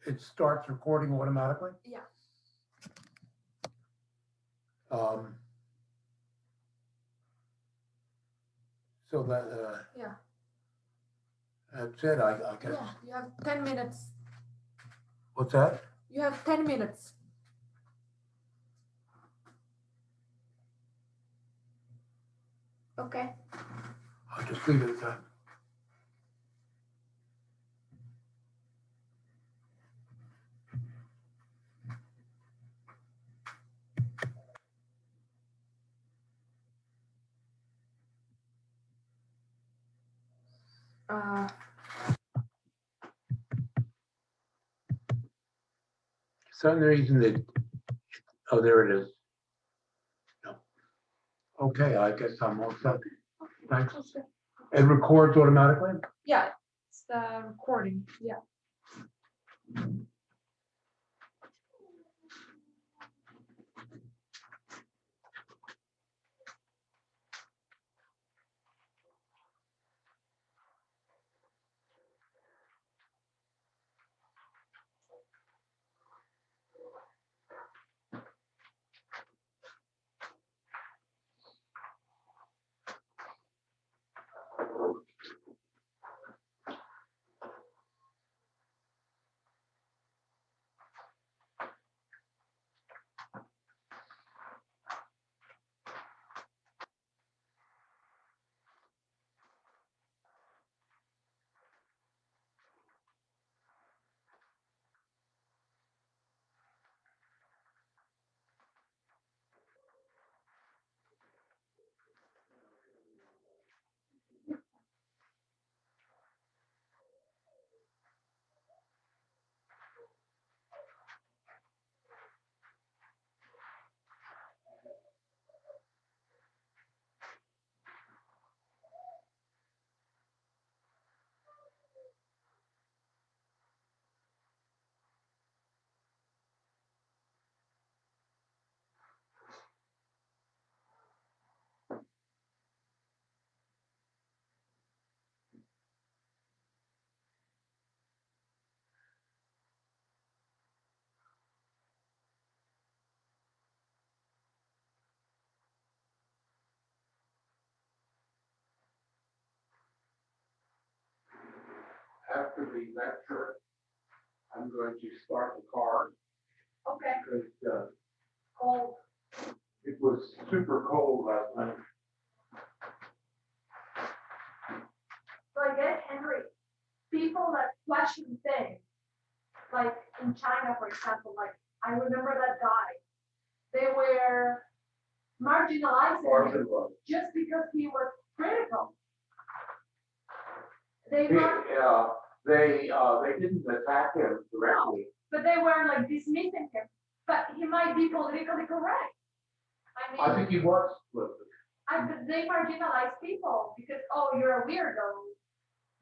it starts recording automatically? Yeah. So that, Yeah. that's it, I guess. Yeah. You have 10 minutes. What's that? You have 10 minutes. Okay. I'll just leave it at that. Uh, Some reason that, oh, there it is. No. Okay, I guess I'm all set. Thanks. It records automatically? yeah. It's the recording. Yeah. After the lecture, I'm going to start the car Okay. because Cold. it was super cold last night. So I guess, Henry, people that question things, like in China, for example, like I remember that guy, they were marginalizing him just because he was critical. They didn't attack him directly. but they were like dismissing him. But he might be politically correct. I mean, think he was. they marginalize people because, oh, you're a weirdo,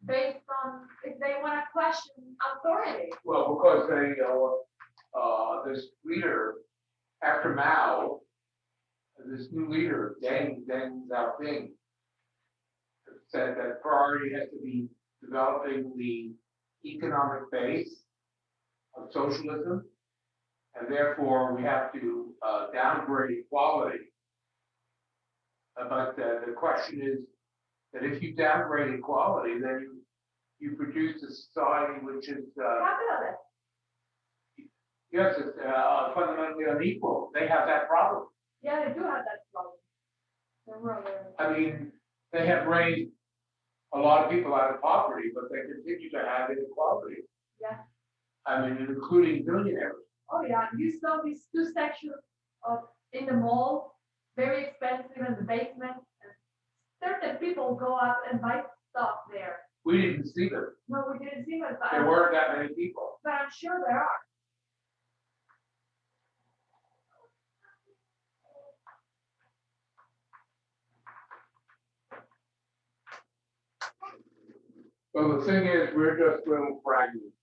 based on if they want to question authority. Well, because this leader, after Mao, this new leader, Deng Xiaoping, said that priority has to be developing the economic base of socialism, and therefore we have to downgrade equality. But the question is that if you downgrade equality, then you produce a society which is Capitalist. yes, it's fundamentally unequal. They have that problem. Yeah, they do have that problem. They're really. I mean, they have raised a lot of people out of poverty, but they continue to have inequality. Yeah. I mean, including millionaires. Oh yeah, you saw these two sections of in the mall, very expensive in the basement. Certain people go out and buy stuff there. We didn't see them. No, we didn't see them. There weren't that many people. But I'm sure there are. Well, the thing is, we're just little fragments.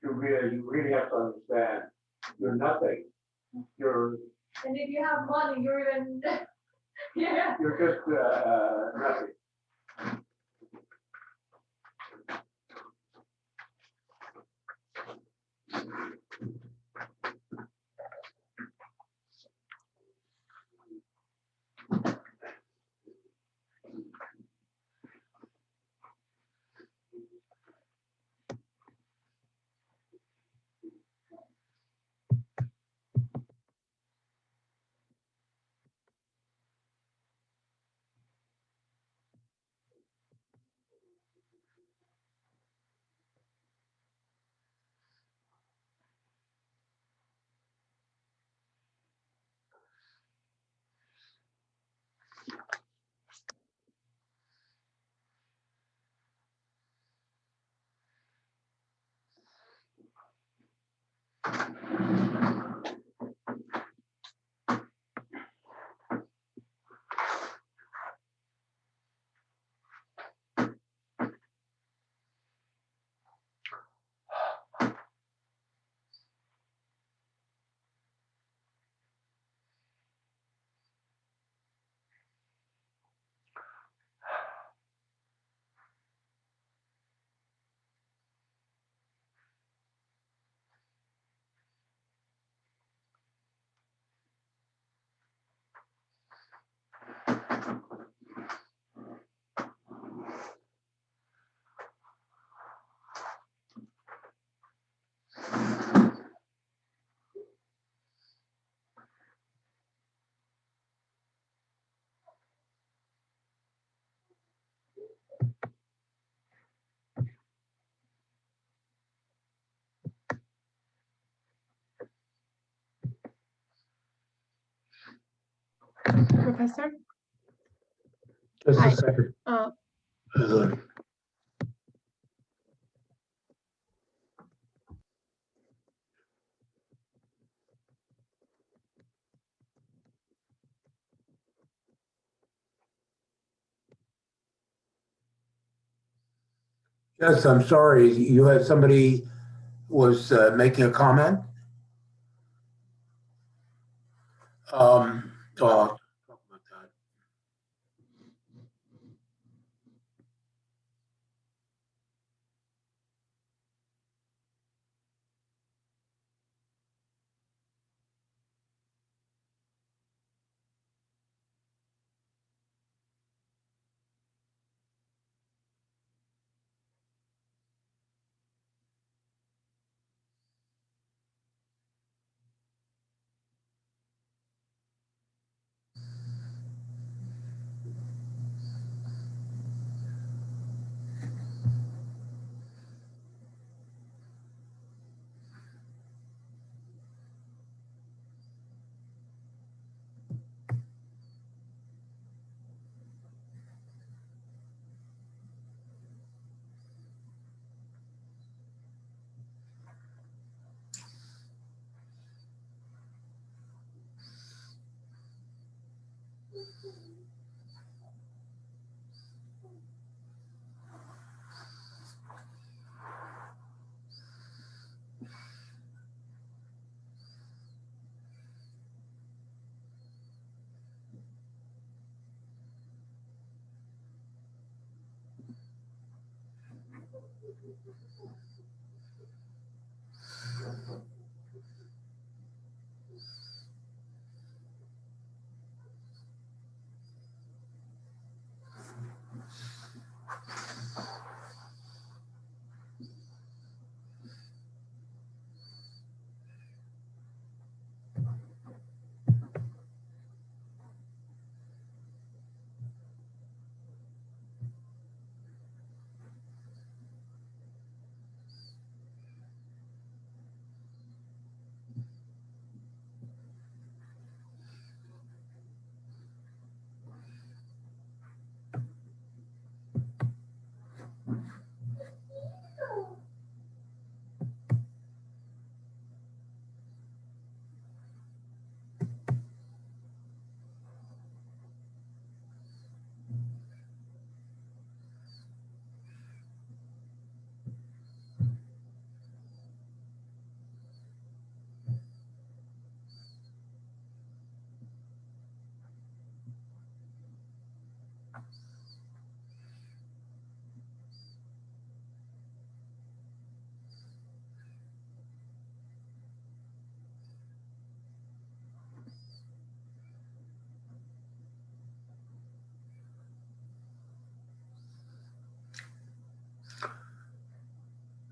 You really have to understand. You're nothing. You're. And if you have money, you're even. Yeah. You're just nothing. Professor. Just Hi. a second. Uh, Yes, I'm sorry. You had somebody was making a comment? Talk about that.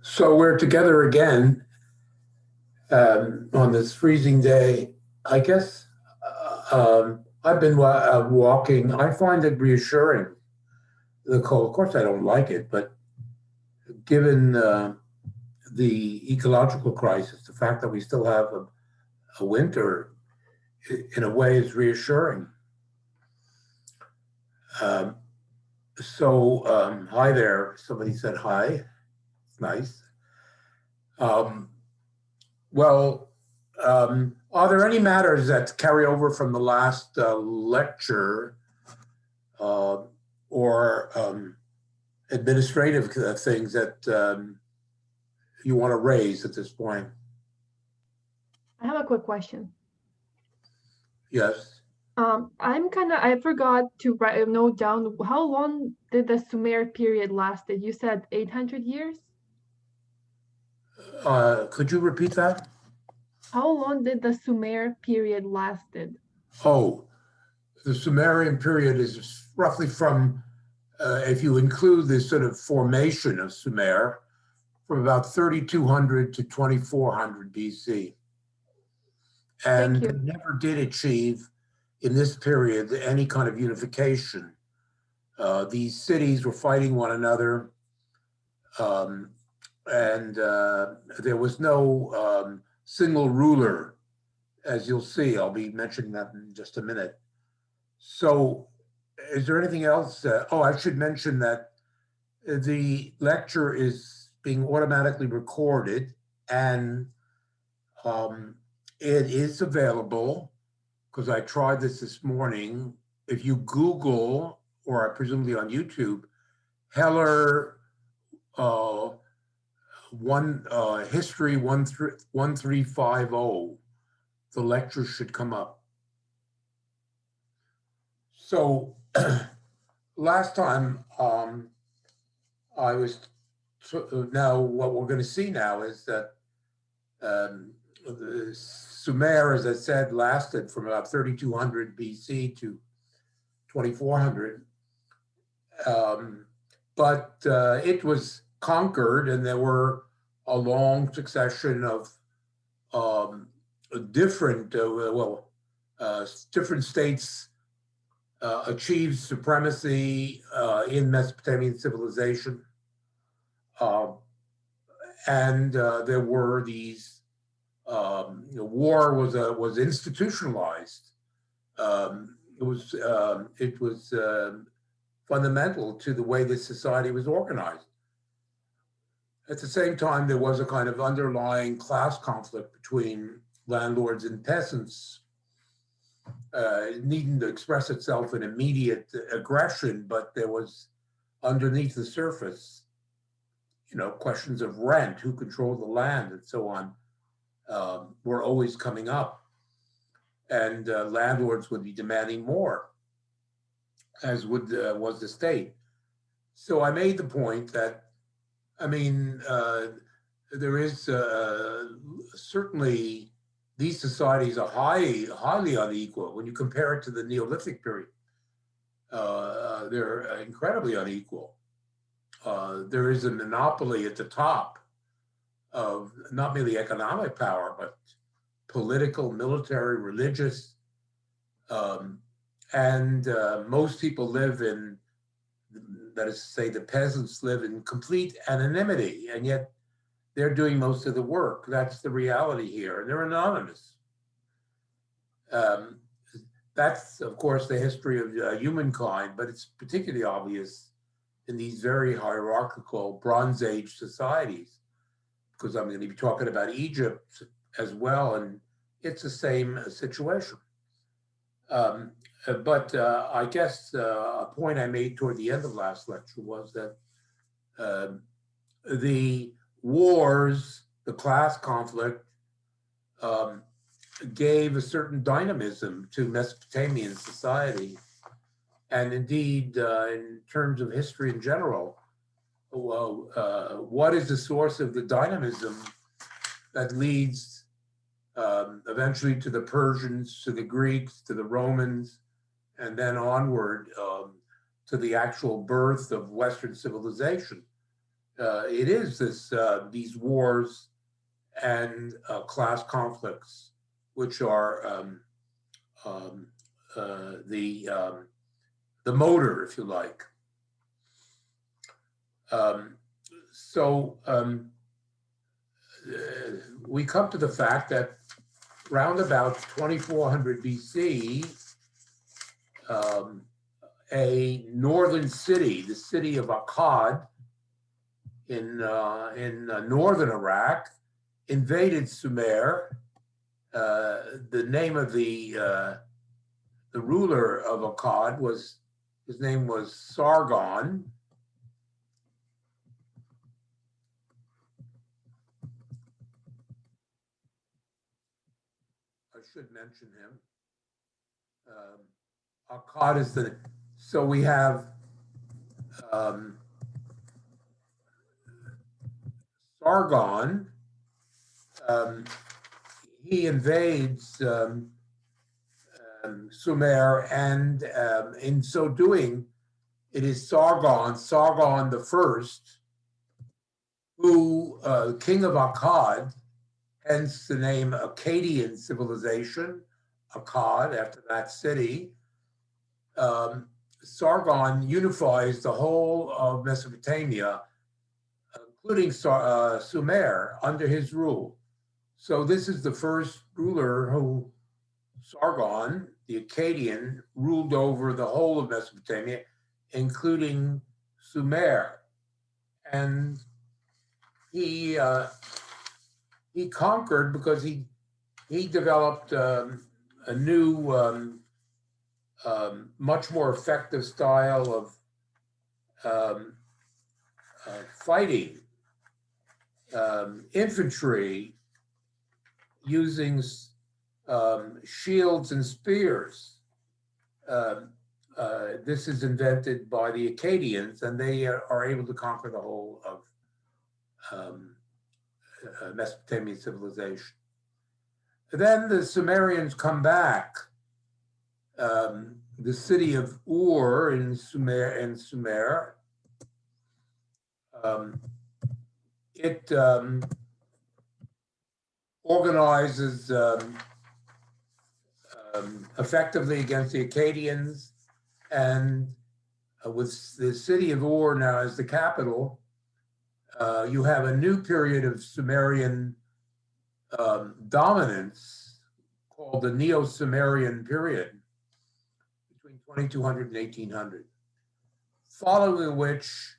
So we're together again on this freezing day. I guess I've been walking. I find it reassuring, the cold. Of course, I don't like it, but given the ecological crisis, the fact that we still have a winter, in a way, is reassuring. Um, Hi there. Somebody said hi. It's nice. Um, Well, are there any matters that carry over from the last lecture uh, or administrative things that you want to raise at this point? I have a quick question. Yes. I forgot to note down how long did the Sumer period lasted? You said 800 years? Could you repeat that? How long did the Sumer period lasted? Oh, the Sumerian period is roughly from, if you include this sort of formation of Sumer, from about 3200 to 2400 BC. And Thank they you. never did achieve in this period any kind of unification. These cities were fighting one another, um, and there was no single ruler, as you'll see. I'll be mentioning that in just a minute. So is there anything else? Oh, I should mention that the lecture is being automatically recorded, and um, it is available because I tried this morning. If you Google, or presumably on YouTube, Heller History 1350, the lecture should come up. So last time I was now what we're going to see now is that the Sumer, as I said, lasted from about 3200 BC to 2400, but it was conquered, and there were a long succession of different different states achieved supremacy in Mesopotamian civilization. And there were these, war was institutionalized. It was fundamental to the way this society was organized. At the same time, there was a kind of underlying class conflict between landlords and peasants. It needn't to express itself in immediate aggression, but there was underneath the surface, questions of rent, who controlled the land, and so on, were always coming up. And landlords would be demanding more, as was the state. So I made the point that, there is certainly, these societies are highly unequal. When you compare it to the Neolithic period, they're incredibly unequal. There is a monopoly at the top of not merely economic power, but political, military, religious, and most people live in, that is to say, the peasants live in complete anonymity, and yet they're doing most of the work. That's the reality here, and they're anonymous. That's, of course, the history of humankind, but it's particularly obvious in these very hierarchical Bronze Age societies, because I'm going to be talking about Egypt as well, and it's the same situation. But I guess a point I made toward the end of last lecture was that the wars, the class conflict, gave a certain dynamism to Mesopotamian society. And indeed, in terms of history in general, what is the source of the dynamism that leads eventually to the Persians, to the Greeks, to the Romans, and then onward to the actual birth of Western civilization? It is these wars and class conflicts, which are the motor, if you like. We come to the fact that round about 2400 BC, a northern city, the city of Akkad in northern Iraq, invaded Sumer. The name of the ruler of Akkad his name was Sargon. I should mention him. Akkad is so we have Sargon. He invades Sumer, and in so doing, it is Sargon the First, who, king of Akkad, hence the name Akkadian civilization, Akkad, after that city. Sargon unifies the whole of Mesopotamia, including Sumer, under his rule. So this is the first ruler who Sargon, the Akkadian, ruled over the whole of Mesopotamia, including Sumer. And he conquered because he developed a new, much more effective style of fighting, infantry, using shields and spears. This is invented by the Akkadians, and they are able to conquer the whole of Mesopotamian civilization. Then the Sumerians come back. The city of Ur in Sumer, it organizes effectively against the Akkadians, and with the city of Ur now as the capital, you have a new period of Sumerian dominance called the Neo-Sumerian period between 2200 and 1800, following which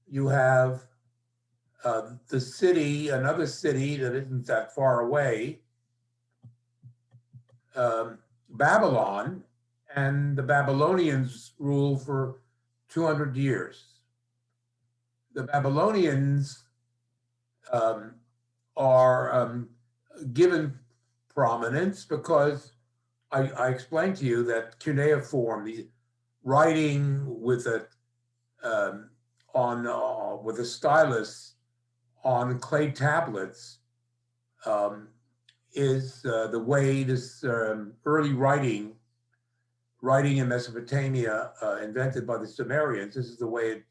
you have the city, another city that isn't that far away, Babylon, and the Babylonians rule for 200 years. The Babylonians are given prominence because I explained to you that cuneiform, the writing with a with a stylus on clay tablets, is the way this early writing in Mesopotamia, invented by the Sumerians. This is the way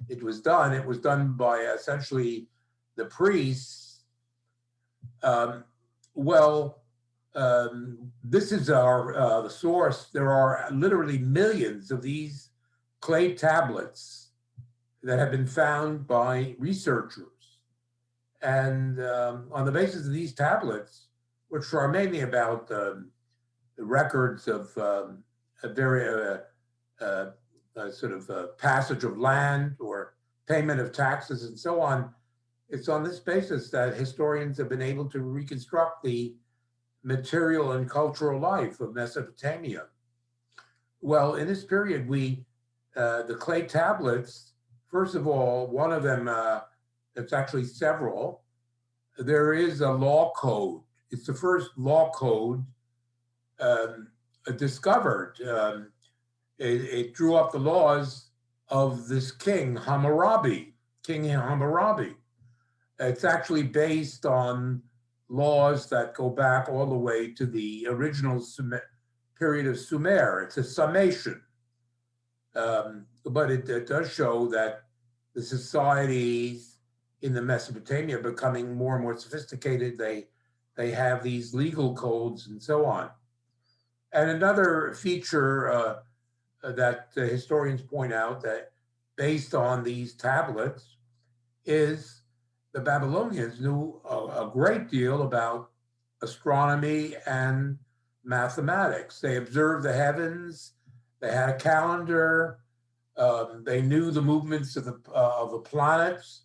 it was done. It was done by essentially the priests. This is our the source. There are literally millions of these clay tablets that have been found by researchers. And on the basis of these tablets, which are mainly about the records of a very sort of passage of land or payment of taxes and so on, it's on this basis that historians have been able to reconstruct the material and cultural life of Mesopotamia. Well, in this period, the clay tablets, first of all, one of them, it's actually several, there is a law code. It's the first law code discovered. It drew up the laws of this king, Hammurabi, King Hammurabi. It's actually based on laws that go back all the way to the original period of Sumer. It's a summation. But it does show that the societies in the Mesopotamia are becoming more and more sophisticated. They have these legal codes and so on. And another feature that historians point out that based on these tablets is the Babylonians knew a great deal about astronomy and mathematics. They observed the heavens, they had a calendar, they knew the movements of the planets,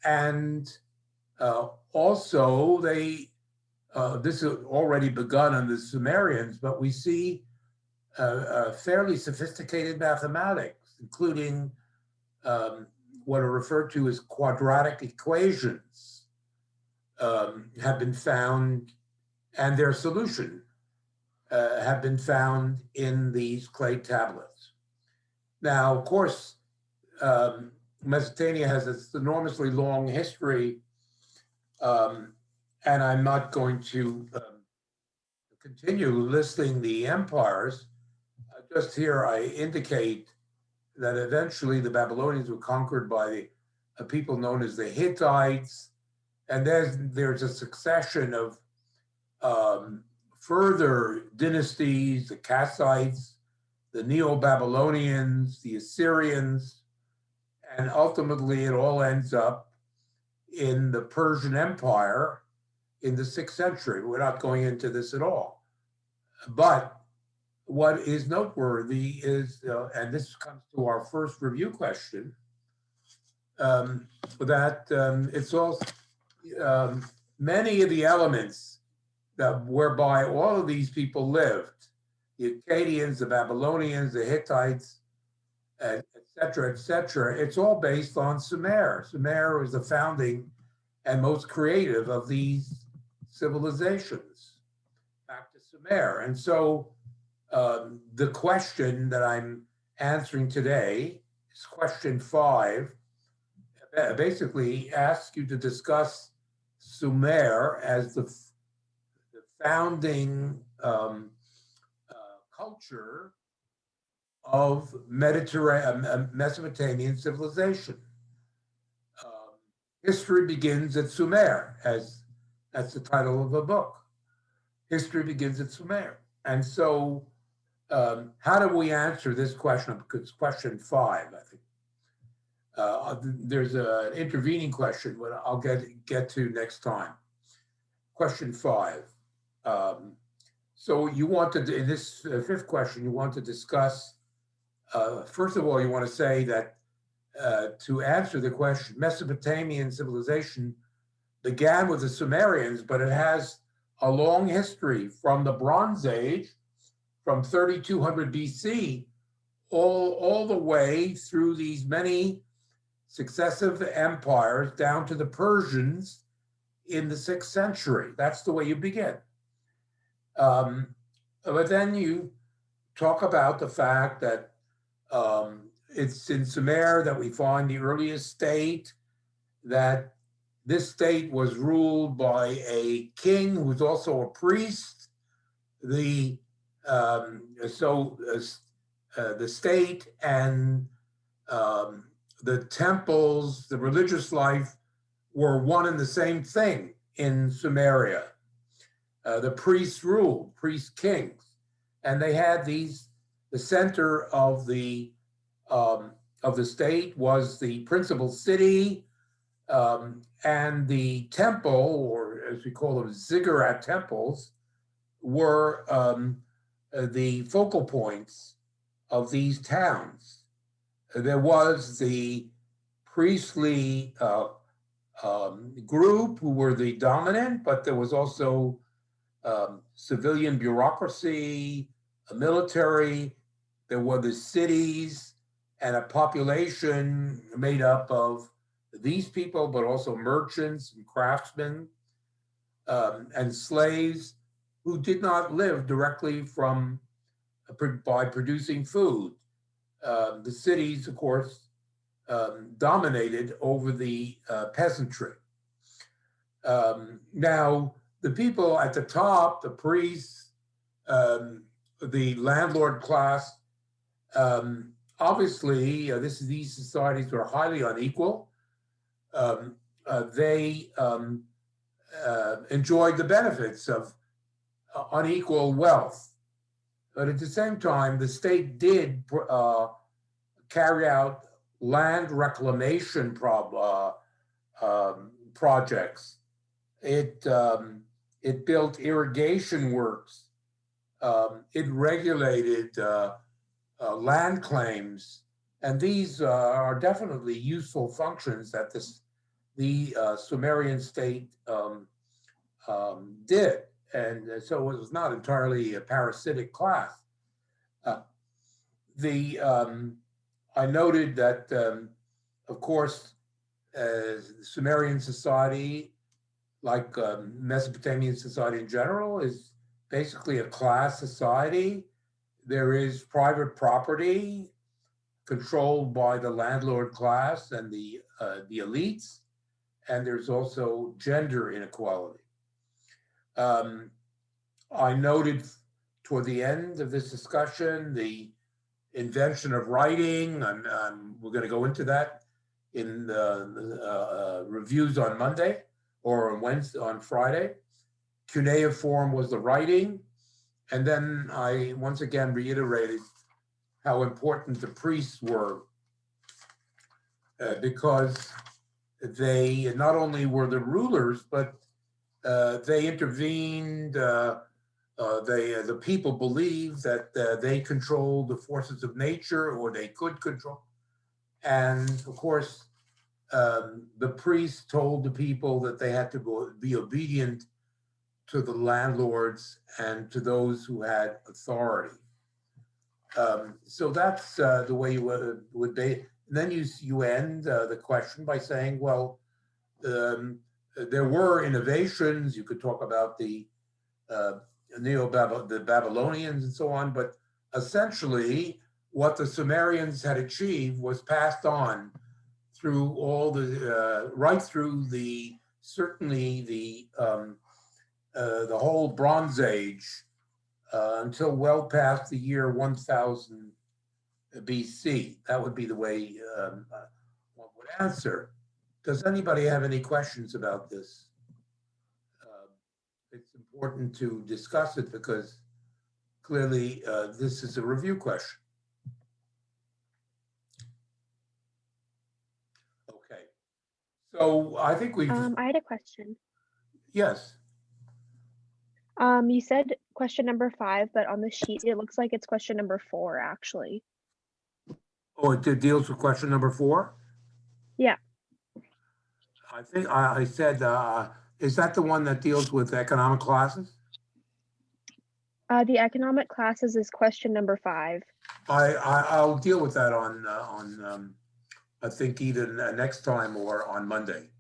and also this had already begun in the Sumerians, but we see fairly sophisticated mathematics, including what are referred to as quadratic equations, have been found, and their solution have been found in these clay tablets. Now, of course, Mesopotamia has this enormously long history, and I'm not going to continue listing the empires. Just here, I indicate that eventually the Babylonians were conquered by a people known as the Hittites, and there's a succession of further dynasties, the Kassites, the Neo-Babylonians, the Assyrians, and ultimately it all ends up in the Persian Empire in the 6th century. We're not going into this at all. But what is noteworthy is, and this comes to our first review question, that it's also many of the elements that whereby all of these people lived, the Akkadians, the Babylonians, the Hittites, et cetera, it's all based on Sumer. Sumer was the founding and most creative of these civilizations. Back to Sumer. And so the question that I'm answering today is question 5. Basically asks you to discuss Sumer as the founding culture of Mesopotamian civilization. History begins at Sumer, as that's the title of the book. History begins at Sumer. And so how do we answer this question? Because it's question 5, I think. There's an intervening question, but I'll get to next time. Question 5. So you want to, in this 5th question, you want to discuss, first of all, you want to say that to answer the question, Mesopotamian civilization began with the Sumerians, but it has a long history from the Bronze Age, from 3200 BC, all the way through these many successive empires down to the Persians in the 6th century. That's the way you begin. But then you talk about the fact that it's in Sumer that we find the earliest state, that this state was ruled by a king who was also a priest. The state and the temples, the religious life were one and the same thing in Sumeria. The priests ruled, priest kings, and they had these. The center of the state was the principal city, and the temple, or as we call them, ziggurat temples, were the focal points of these towns. There was the priestly group who were the dominant, but there was also civilian bureaucracy, a military. There were the cities and a population made up of these people, but also merchants and craftsmen and slaves who did not live directly by producing food. The cities, of course, dominated over the peasantry. Now, the people at the top, the priests, the landlord class, obviously, these societies were highly unequal. They enjoyed the benefits of unequal wealth. But at the same time, the state did carry out land reclamation projects. It built irrigation works. It regulated land claims. And these are definitely useful functions that the Sumerian state did. And so it was not entirely a parasitic class. I noted that, of course, Sumerian society, like Mesopotamian society in general, is basically a class society. There is private property controlled by the landlord class and the elites, and there's also gender inequality. I noted toward the end of this discussion the invention of writing, and we're going to go into that in the reviews on Monday or on Wednesday, on Friday. Cuneiform was the writing, and then I once again reiterated how important the priests were, because they not only were the rulers, but they intervened the people believed that they controlled the forces of nature, or they could control. And of course, the priests told the people that they had to be obedient to the landlords and to those who had authority. So that's the way you would be. And then you end the question by saying, well, there were innovations. You could talk about the the Babylonians and so on, but essentially what the Sumerians had achieved was passed on through all the right through the certainly the whole Bronze Age until well past the year 1000 BC. That would be the way one would answer. Does anybody have any questions about this? It's important to discuss it because clearly this is a review question. Okay, so I think we've, I had a question. yes. You said question number 5, but on the sheet, it looks like it's question number 4, actually. Oh, it deals with question number 4? Yeah. I think I said, is that the one that deals with economic classes? The economic classes is question number 5. I'll deal with that on I think either next time or on Monday.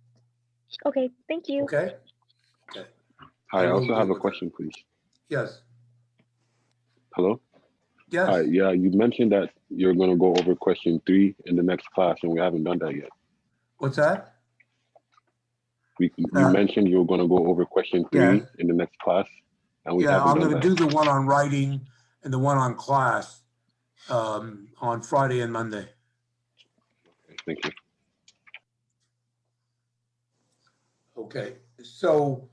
Okay, thank you. Okay? Okay. Hi, I will also deal have a with question, please. Yes. Hello? Yes. Hi, yeah, you mentioned that you're going to go over question 3 in the next class, and we haven't done that yet. What's that? You mentioned you were going to go over question 3 in the next class, and we Yeah, haven't I'm done going that. to do the one on writing and the one on class on Friday and Monday. Thank you. Okay, so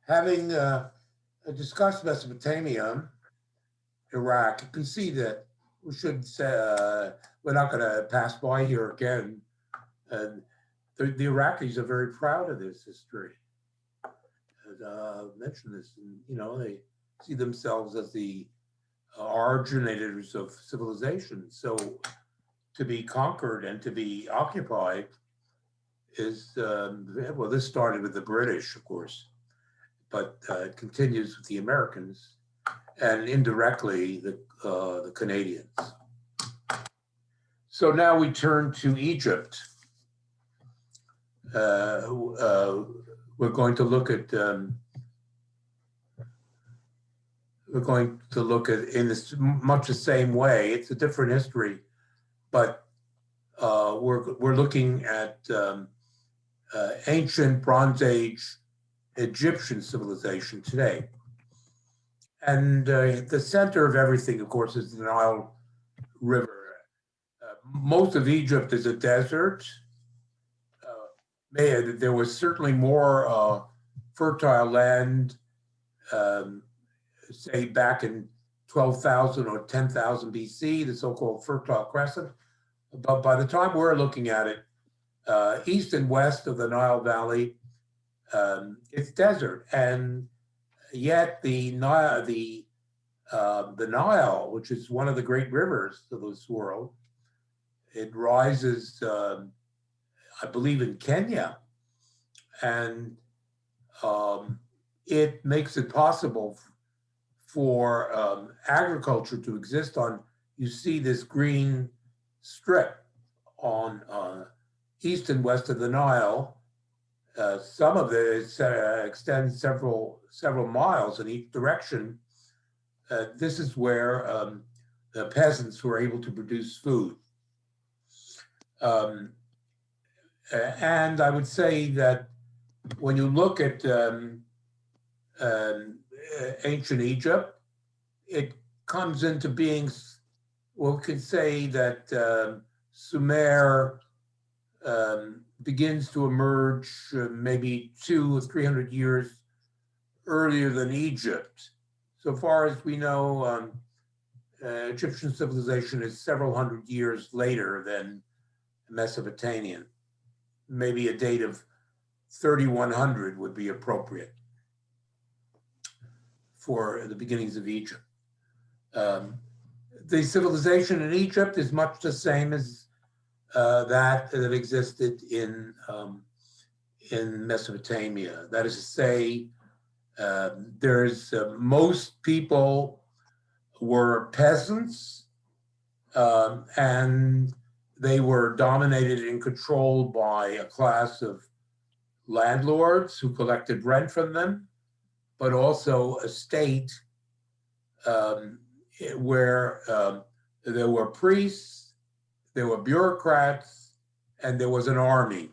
having discussed Mesopotamia, Iraq, you can see that we should say, we're not going to pass by here again. The Iraqis are very proud of this history. Mentioned this, and, you know, they see themselves as the originators of civilization. So to be conquered and to be occupied is, well, this started with the British, of course, but it continues with the Americans and indirectly the Canadians. So now we turn to Egypt. We're going to look at in this much the same way. It's a different history, but we're looking at ancient Bronze Age Egyptian civilization today. And the center of everything, of course, is the Nile River. Most of Egypt is a desert. There was certainly more fertile land, say back in 12,000 or 10,000 BC, the so-called Fertile Crescent. But by the time we're looking at it, east and west of the Nile Valley, it's desert. And yet the Nile, which is one of the great rivers of this world, it rises, I believe, in Kenya, and it makes it possible for agriculture to exist on. You see this green strip on east and west of the Nile. Some of it extends several miles in each direction. This is where the peasants were able to produce food. And I would say that when you look at ancient Egypt, it comes into being, well, we could say that Sumer begins to emerge maybe 200 or 300 years earlier than Egypt. So far as we know, Egyptian civilization is several hundred years later than Mesopotamian. Maybe a date of 3100 would be appropriate. for the beginnings of Egypt. The civilization in Egypt is much the same as that existed in Mesopotamia. That is to say, most people were peasants, and they were dominated and controlled by a class of landlords who collected rent from them, but also a state where there were priests, there were bureaucrats, and there was an army.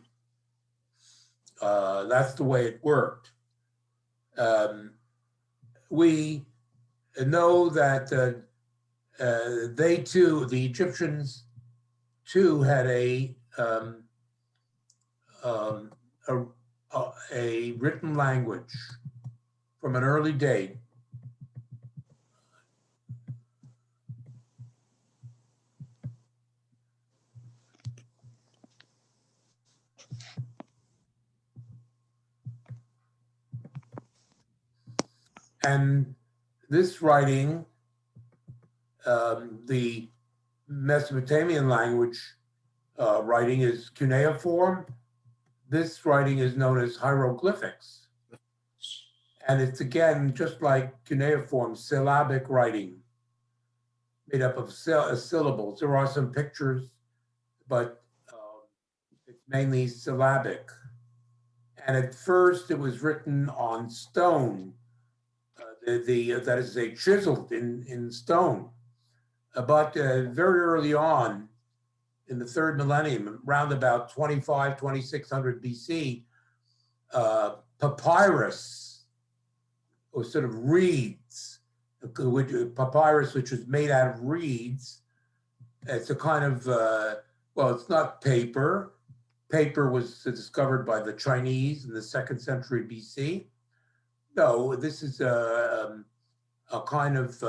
That's the way it worked. We know that they too, the Egyptians too, had a written language from an early date. And this writing, the Mesopotamian language writing is cuneiform. This writing is known as hieroglyphics. And it's again, just like cuneiform, syllabic writing, made up of syllables. There are some pictures, but it's mainly syllabic. And at first it was written on stone. That is, they chiseled in stone. But very early on, in the third millennium, around about 2600 BC, papyrus, or sort of reeds, papyrus which was made out of reeds. It's a kind of, well, it's not paper. Paper was discovered by the Chinese in the 2nd century BC. No, this is a kind of,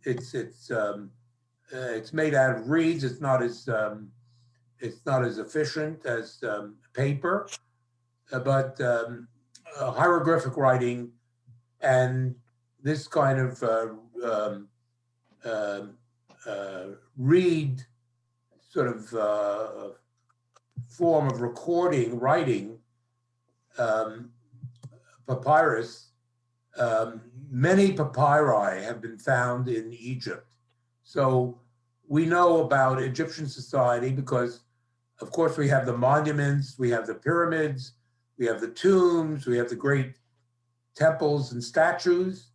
it's made out of reeds. It's not as efficient as paper, but hieroglyphic writing and this kind of reed sort of form of recording, writing, papyrus. Many papyri have been found in Egypt. So we know about Egyptian society because, of course, we have the monuments, we have the pyramids, we have the tombs, we have the great temples and statues,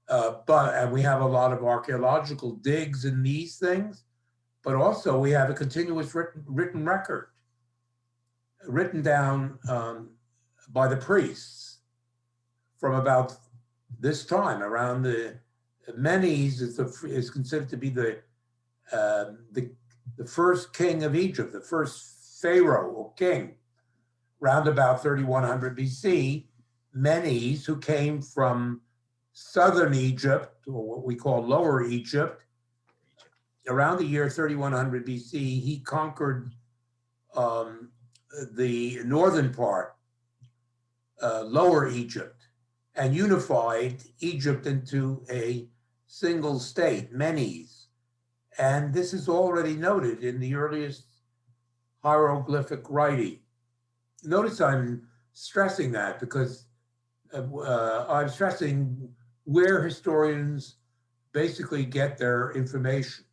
and we have a lot of archaeological digs in these things, but also we have a continuous written record, written down by the priests from about this time, around the Menes is considered to be the first king of Egypt, the first pharaoh or king, round about 3100 BC. Menes, who came from southern Egypt, or what we call Lower Egypt, around the year 3100 BC, he conquered the northern part, Lower Egypt, and unified Egypt into a single state, Menes. And this is already noted in the earliest hieroglyphic writing. Notice I'm stressing that because I'm stressing where historians basically get their information.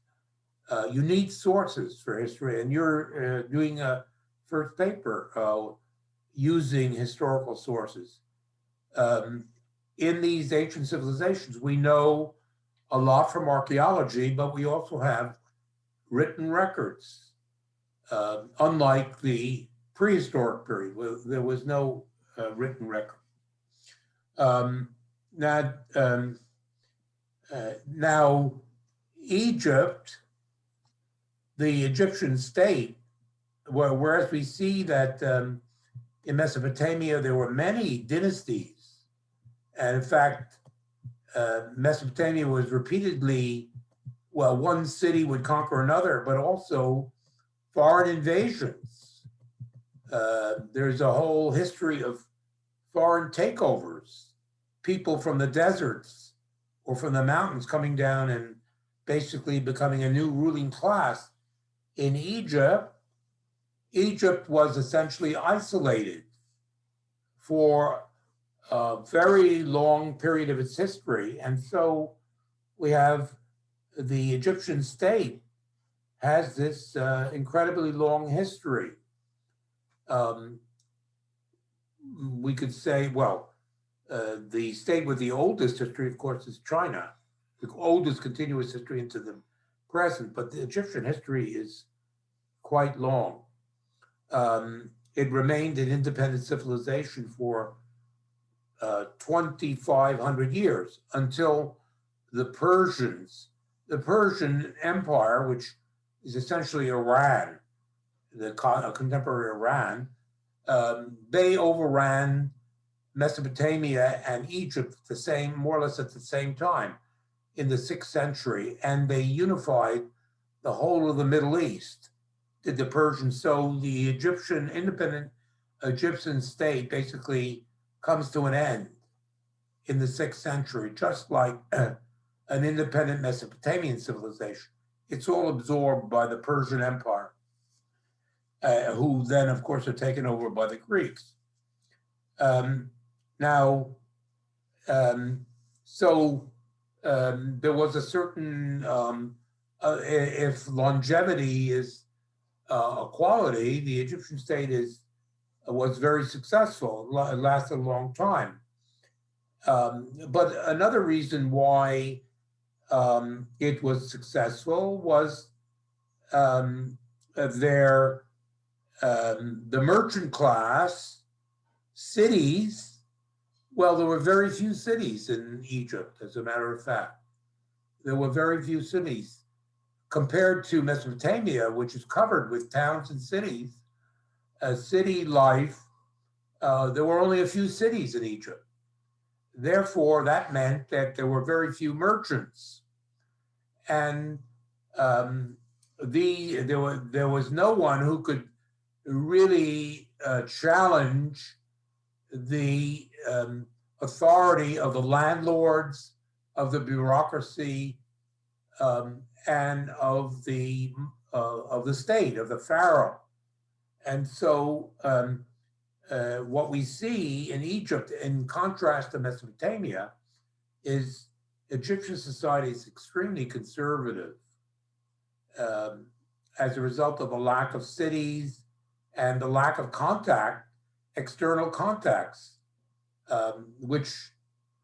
You need sources for history, and you're doing a first paper using historical sources. In these ancient civilizations, we know a lot from archaeology, but we also have written records, unlike the prehistoric period, where there was no written record. Now, Egypt, the Egyptian state, whereas we see that in Mesopotamia there were many dynasties, and in fact, Mesopotamia was repeatedly, well, one city would conquer another, but also foreign invasions. There's a whole history of foreign takeovers, people from the deserts or from the mountains coming down and basically becoming a new ruling class. In Egypt, Egypt was essentially isolated for a very long period of its history. And so we have the Egyptian state has this incredibly long history. We could say, well, the state with the oldest history, of course, is China, the oldest continuous history into the present, but the Egyptian history is quite long. It remained an independent civilization for 2,500 years until the Persian Empire, which is essentially Iran, the contemporary Iran, they overran Mesopotamia and Egypt more or less at the same time in the 6th century, and they unified the whole of the Middle East, did the Persians. So the independent Egyptian state basically comes to an end in the 6th century, just like an independent Mesopotamian civilization. It's all absorbed by the Persian Empire, who then, of course, are taken over by the Greeks. There was a certain, if longevity is a quality, the Egyptian state was very successful. It lasted a long time. But another reason why it was successful was the merchant class, cities. Well, there were very few cities in Egypt, as a matter of fact. There were very few cities compared to Mesopotamia, which is covered with towns and cities. City life, there were only a few cities in Egypt. Therefore, that meant that there were very few merchants. And there was no one who could really challenge the authority of the landlords, of the bureaucracy, and of the state, of the pharaoh. And so what we see in Egypt, in contrast to Mesopotamia, is Egyptian society is extremely conservative as a result of a lack of cities and the lack of external contacts, which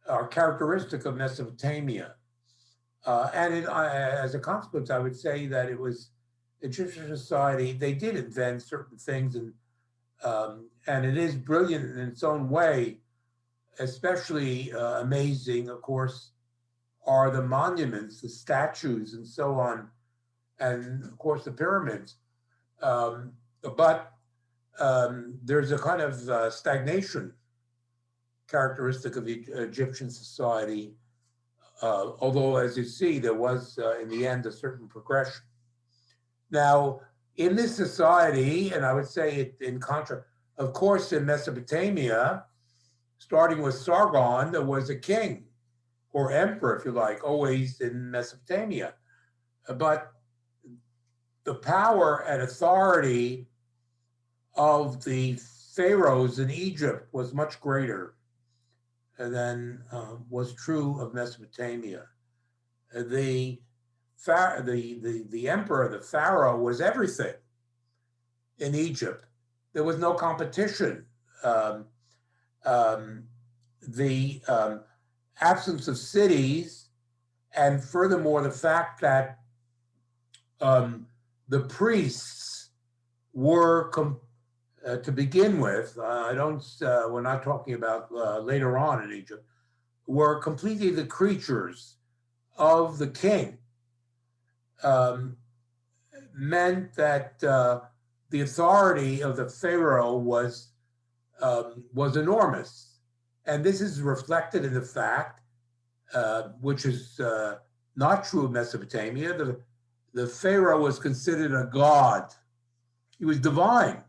are characteristic of Mesopotamia. As a consequence, I would say that it was Egyptian society, they did invent certain things, and it is brilliant in its own way. Especially amazing, of course, are the monuments, the statues, and so on, and of course the pyramids. But there's a kind of stagnation characteristic of Egyptian society, although, as you see, there was, in the end, a certain progression. Now, in this society, and I would say it in contrast, of course, in Mesopotamia, starting with Sargon, there was a king or emperor, if you like, always in Mesopotamia. But the power and authority of the pharaohs in Egypt was much greater than was true of Mesopotamia. The emperor, the pharaoh, was everything in Egypt. There was no competition. The absence of cities, and furthermore, the fact that the priests were, to begin with, we're not talking about later on in Egypt, were completely the creatures of the king, meant that the authority of the pharaoh was enormous. And this is reflected in the fact, which is not true of Mesopotamia, the pharaoh was considered a god. He was divine.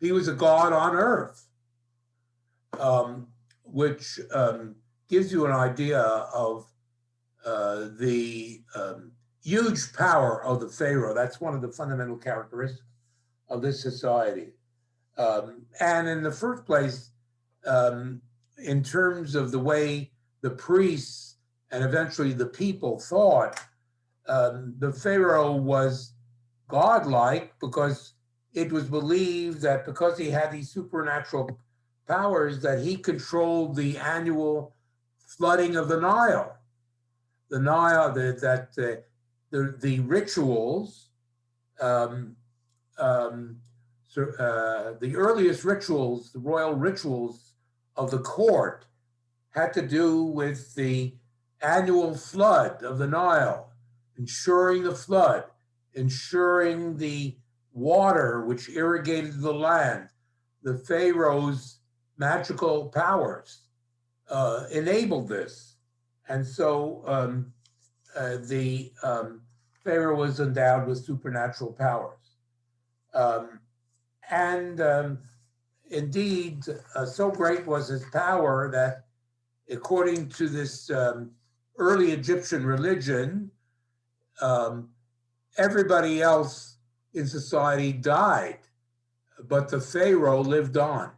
He was a god on earth. which gives you an idea of the huge power of the pharaoh. That's one of the fundamental characteristics of this society. And in the first place, in terms of the way the priests and eventually the people thought, the pharaoh was godlike because it was believed that because he had these supernatural powers that he controlled the annual flooding of the Nile. The Nile, the rituals, the earliest rituals, the royal rituals of the court had to do with the annual flood of the Nile, ensuring the flood, ensuring the water which irrigated the land. The pharaoh's magical powers enabled this. And so the pharaoh was endowed with supernatural powers. Indeed, so great was his power that according to this early Egyptian religion, everybody else in society died, but the pharaoh lived on.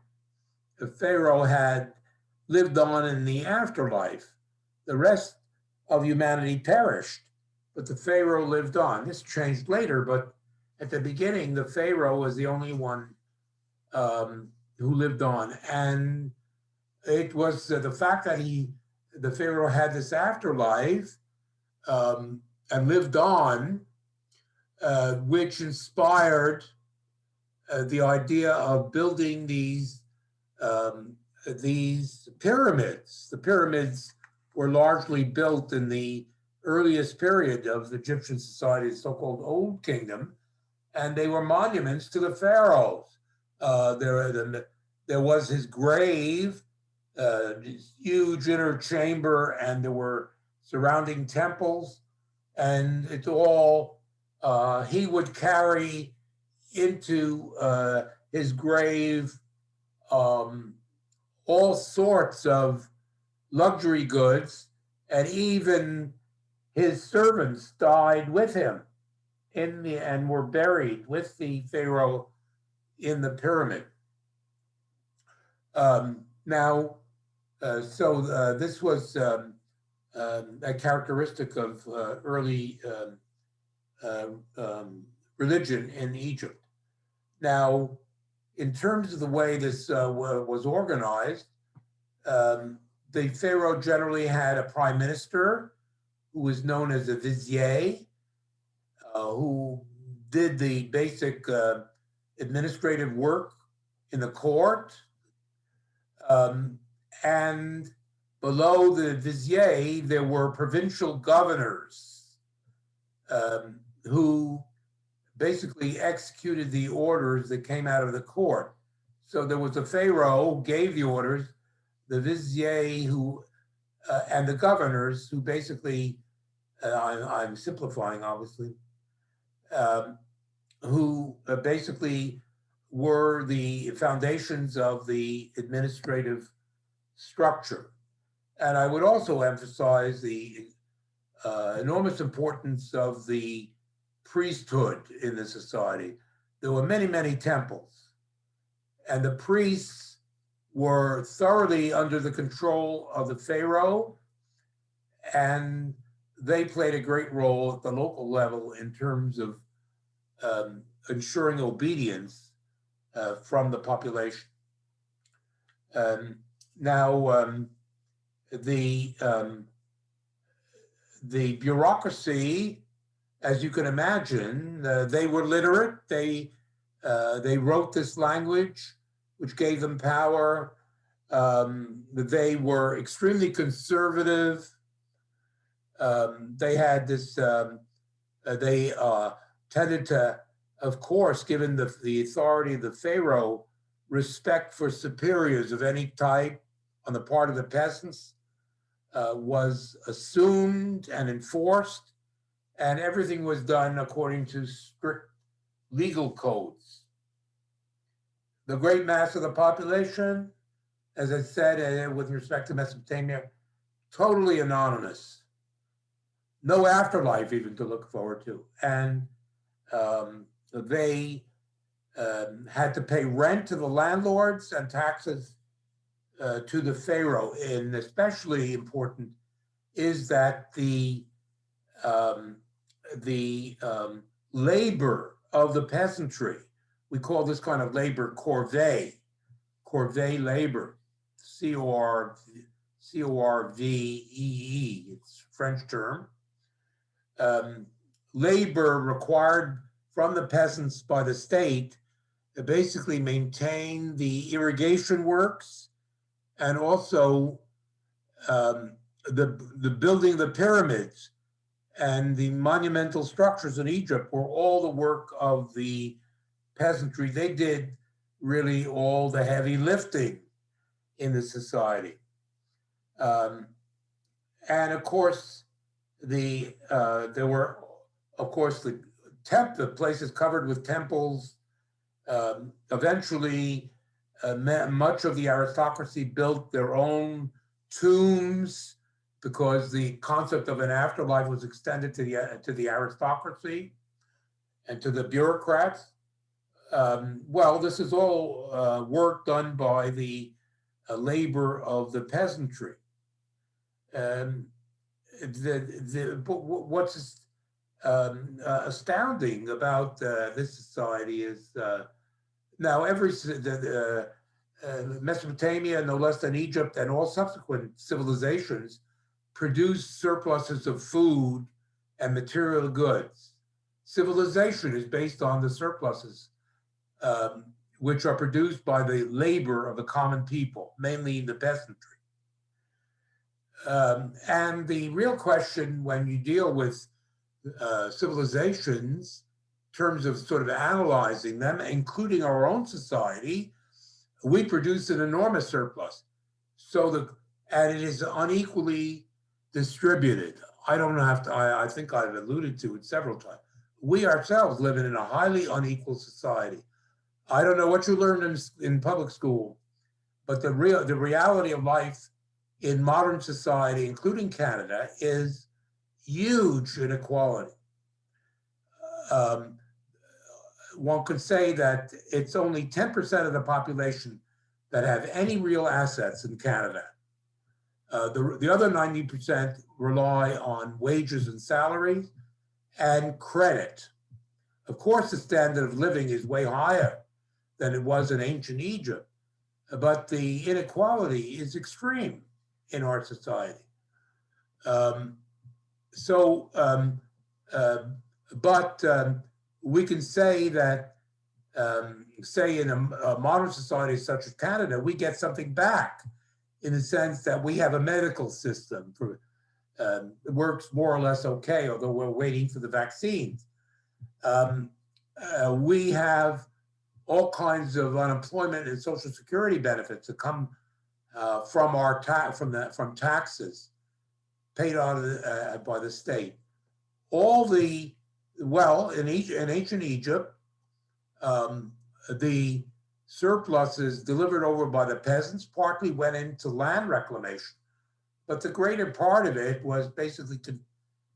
The pharaoh had lived on in the afterlife. The rest of humanity perished, but the pharaoh lived on. This changed later, but at the beginning, the pharaoh was the only one who lived on. And it was the fact that the pharaoh had this afterlife and lived on, which inspired the idea of building these pyramids. The pyramids were largely built in the earliest period of Egyptian society, the so-called Old Kingdom, and they were monuments to the pharaohs. There was his grave, this huge inner chamber, and there were surrounding temples, and it's all he would carry into his grave all sorts of luxury goods, and even his servants died with him and were buried with the pharaoh in the pyramid. This was a characteristic of early religion in Egypt. Now, in terms of the way this was organized, the pharaoh generally had a prime minister who was known as a vizier, who did the basic administrative work in the court. And below the vizier, there were provincial governors who basically executed the orders that came out of the court. So there was a pharaoh who gave the orders, the vizier who, and the governors who basically, I'm simplifying obviously, who basically were the foundations of the administrative structure. And I would also emphasize the enormous importance of the priesthood in the society. There were many, many temples, and the priests were thoroughly under the control of the pharaoh, and they played a great role at the local level in terms of ensuring obedience from the population. The bureaucracy, as you can imagine, they were literate. They wrote this language, which gave them power. They were extremely conservative. They had this. They tended to, of course, given the authority of the pharaoh, respect for superiors of any type on the part of the peasants was assumed and enforced, and everything was done according to strict legal codes. The great mass of the population, as I said, with respect to Mesopotamia, totally anonymous. No afterlife even to look forward to. And they had to pay rent to the landlords and taxes to the pharaoh. And especially important is that the labor of the peasantry, we call this kind of labor corvée labor, C-O-R-V-E-E, it's a French term. Labor required from the peasants by the state to basically maintain the irrigation works and also the building of the pyramids and the monumental structures in Egypt were all the work of the peasantry. They did really all the heavy lifting in the society. And of course, there were, of course, the places covered with temples. Eventually, much of the aristocracy built their own tombs because the concept of an afterlife was extended to the aristocracy and to the bureaucrats. Well, this is all work done by the labor of the peasantry. What's astounding about this society is now Mesopotamia, no less than Egypt, and all subsequent civilizations produce surpluses of food and material goods. Civilization is based on the surpluses, which are produced by the labor of the common people, mainly the peasantry. And the real question when you deal with civilizations, in terms of sort of analyzing them, including our own society, we produce an enormous surplus. And it is unequally distributed. I think I've alluded to it several times. We ourselves live in a highly unequal society. I don't know what you learned in public school, but the reality of life in modern society, including Canada, is huge inequality. One could say that it's only 10% of the population that have any real assets in Canada. The other 90% rely on wages and salaries and credit. Of course, the standard of living is way higher than it was in ancient Egypt, but the inequality is extreme in our society. But we can say that, say in a modern society such as Canada, we get something back in the sense that we have a medical system it works more or less okay, although we're waiting for the vaccines. We have all kinds of unemployment and social security benefits that come from taxes paid out by the state. In ancient Egypt, the surpluses delivered over by the peasants partly went into land reclamation, but the greater part of it was basically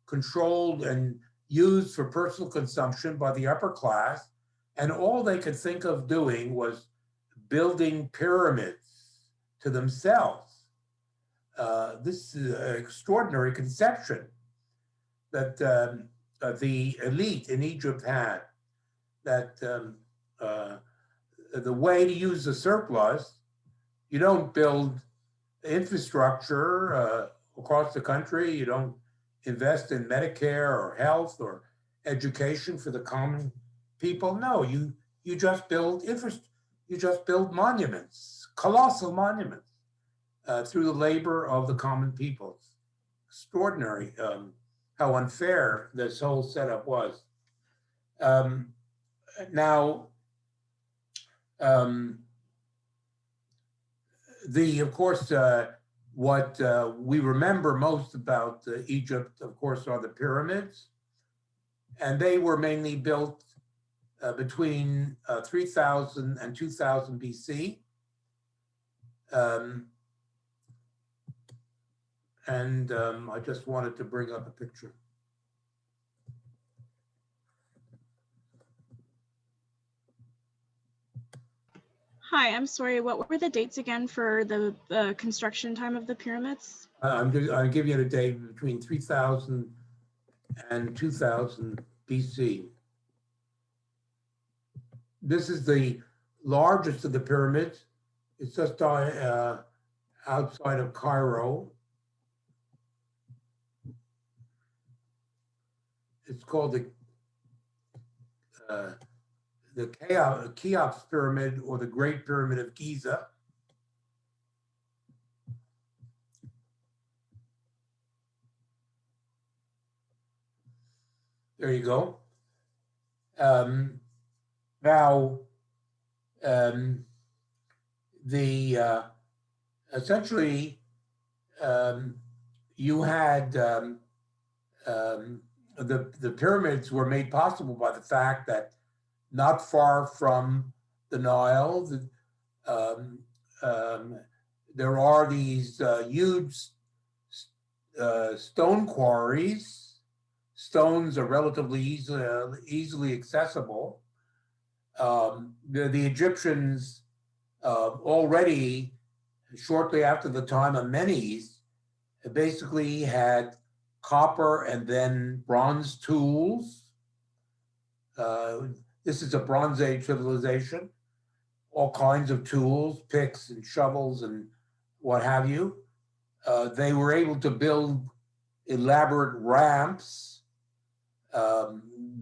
controlled and used for personal consumption by the upper class, and all they could think of doing was building pyramids to themselves. This is an extraordinary conception that the elite in Egypt had, that the way to use the surplus, you don't build infrastructure across the country, you don't invest in Medicare or health or education for the common people. No, you just build you just build monuments, colossal monuments, through the labor of the common people. It's extraordinary how unfair this whole setup was. Of course, what we remember most about Egypt, of course, are the pyramids. And they were mainly built between 3000 and 2000 BC. I just wanted to bring up a picture. Hi, I'm sorry. What were the dates again for the construction time of the pyramids? I'm giving you the date between 3000 and 2000 BC. This is the largest of the pyramids. It's just outside of Cairo. It's called the Cheops Pyramid, or the Great Pyramid of Giza. There you go. Now, essentially, you had the pyramids were made possible by the fact that not far from the Nile, there are these huge stone quarries. Stones are relatively easily accessible. The Egyptians already, shortly after the time of Menes, basically had copper and then bronze tools. This is a Bronze Age civilization. All kinds of tools, picks and shovels and what have you. They were able to build elaborate ramps.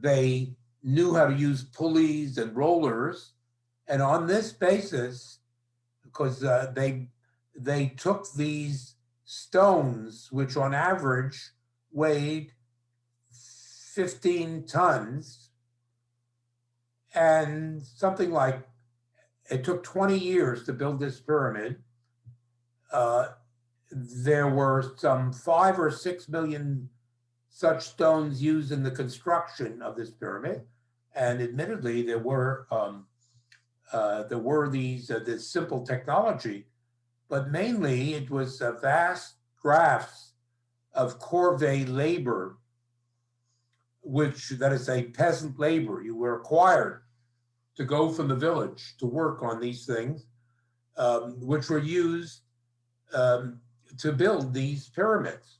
They knew how to use pulleys and rollers. And on this basis, because they took these stones, which on average weighed 15 tons, and something like, it took 20 years to build this pyramid. There were some 5 or 6 million such stones used in the construction of this pyramid, and admittedly, there were this simple technology, but mainly it was vast grafts of corvée labor, that is a peasant labor. You were required to go from the village to work on these things, which were used to build these pyramids.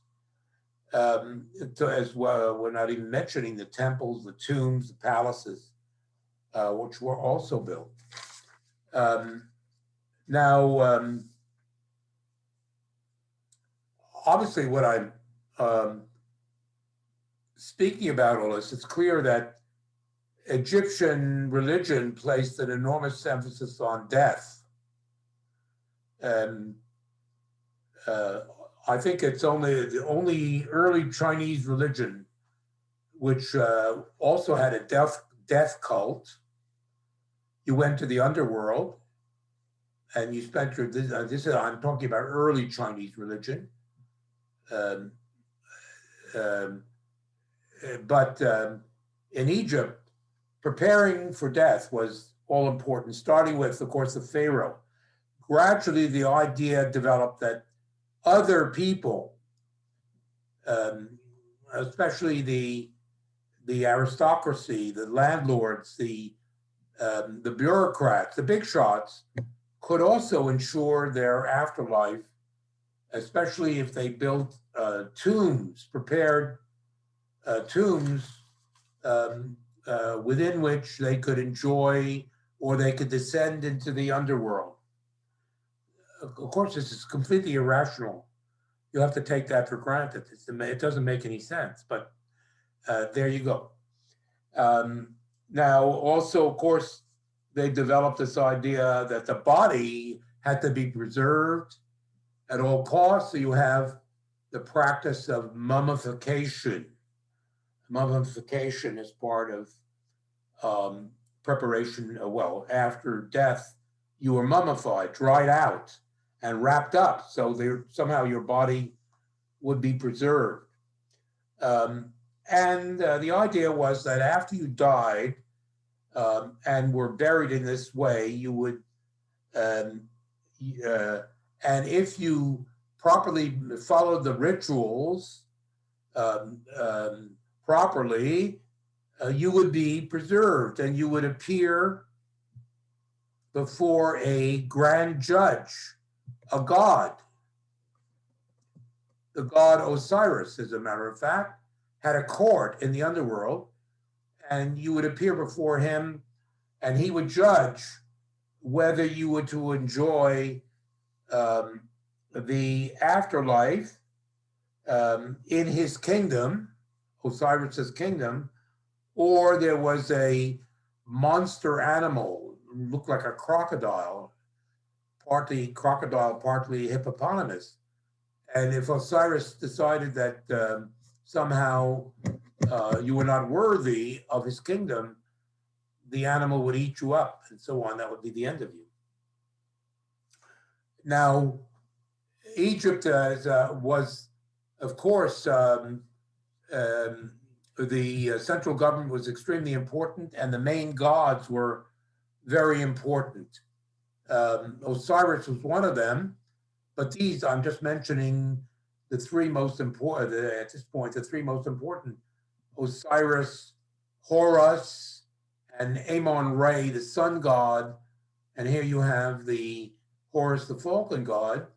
As well, we're not even mentioning the temples, the tombs, the palaces, which were also built. Now, obviously, what I'm speaking about all this, it's clear that Egyptian religion placed an enormous emphasis on death. And I think it's the only early Chinese religion which also had a death cult. You went to the underworld and you spent I'm talking about early Chinese religion. But in Egypt, preparing for death was all important, starting with, of course, the pharaoh. Gradually, the idea developed that other people, especially the aristocracy, the landlords, the bureaucrats, the big shots, could also ensure their afterlife, especially if they built tombs, prepared tombs within which they could enjoy, or they could descend into the underworld. Of course, this is completely irrational. You have to take that for granted. It doesn't make any sense, but there you go. Now, also, of course, they developed this idea that the body had to be preserved at all costs. So you have the practice of mummification. Mummification is part of preparation. Well, after death, you were mummified, dried out, and wrapped up, so somehow your body would be preserved. And the idea was that after you died and were buried in this way, you would And if you properly followed the rituals properly, you would be preserved and you would appear before a grand judge, a god. The god Osiris, as a matter of fact, had a court in the underworld, and you would appear before him and he would judge whether you were to enjoy the afterlife in his kingdom, Osiris's kingdom, or there was a monster animal, looked like a crocodile, partly hippopotamus. And if Osiris decided that somehow you were not worthy of his kingdom, the animal would eat you up and so on. That would be the end of you. Now, Egypt was, of course, the central government was extremely important, and the main gods were very important. Osiris was one of them, but these, I'm just mentioning the three most important, at this point, the three most important: Osiris, Horus, and Amon-Ra, the sun god. And here you have the Horus, the falcon god.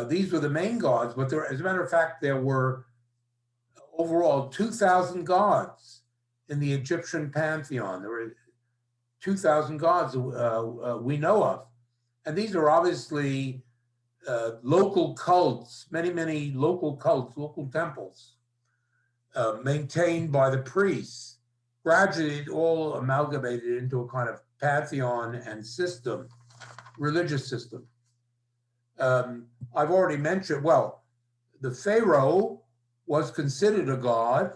These were the main gods, but there, as a matter of fact, there were overall 2,000 gods in the Egyptian pantheon. There were 2,000 gods we know of. And these are obviously local cults, many local cults, local temples, maintained by the priests. Gradually, it all amalgamated into a kind of pantheon and system, religious system. I've already mentioned, well, the Pharaoh was considered a god,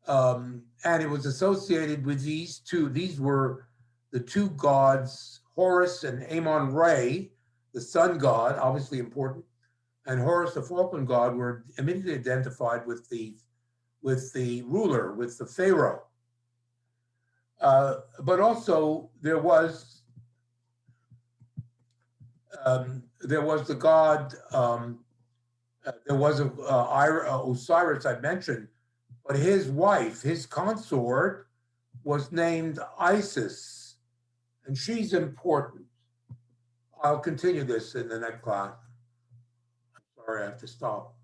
and it was associated with these two. These were the two gods, Horus and Amon-Ra, the sun god, obviously important, and Horus, the falcon god, were immediately identified with the ruler, with the Pharaoh. But also there was the god, there was Osiris I mentioned, but his wife, his consort, was named Isis, and she's important. I'll continue this in the next class. I'm sorry, I have to stop.